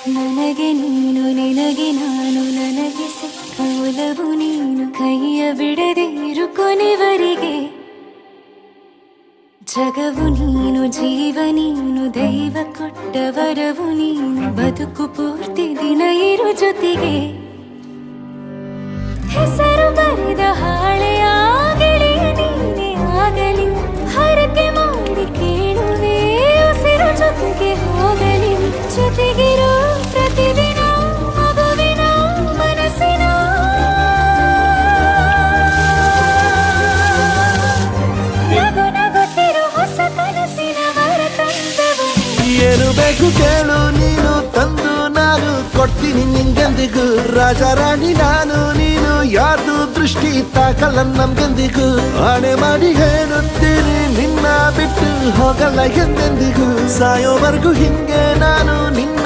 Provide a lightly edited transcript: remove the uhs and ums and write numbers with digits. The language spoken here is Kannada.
ನನಗೆ ನೀನು ನಿನಗೆ ನಾನು ನನಗೆ ಸಿಕ್ಕ ಒಲವು ನೀನು ಕೈಯ ಬಿಡದೆ ಇರು ಕೊನೆವರೆಗೆ ಜಗವು ನೀನು ಜೀವ ನೀನು ದೈವ ಕೊಟ್ಟ ವರವು ನೀನು ಬದುಕು ಪೂರ್ತಿ ದಿನ ಇರು ಜೊತೆಗೆ ಹೆಸರು ಬರೆದ ಹಾಳೆಯಾಗಲಿ ನೀನೇ ಆಗಲಿ ಹರಕೆ ಮಾಡಿ ಕೇಳುವೆ ಉಸಿರು ಜೊತೆಗೆ ಹೋಗಲಿ ಜೊತೆಗಿರೋ ಪ್ರತಿದಿನ ಮಗುವಿನ ಮನಸ್ಸಿನ ನಗು ನಗುತ್ತಿರೋ ಹೊಸ ಕನಸಿನ ವರ ತಂದವು ಏನು ಬೇಕು ಕೇಳು ನೀನು ತಂದು ನಾನು ಕೊಡ್ತೀನಿ ನಿಂಗೆಂದಿಗೂ ರಾಜ ರಾಣಿ ನಾನು ನೀನು ಯಾರ್ದು ದೃಷ್ಟಿ ತಾಕಲ್ಲ ನಮ್ಗೆಂದಿಗೂ ಆಣೆ ಮಾಡಿ ಹೇಳುತ್ತೀನಿ ನಿನ್ನ ಬಿಟ್ಟು ಹೋಗಲ್ಲ ಎಂದೆಂದಿಗೂ ಸಾಯೋವರೆಗೂ ಹಿಂಗೆ ನಾನು ನಿನ್ನ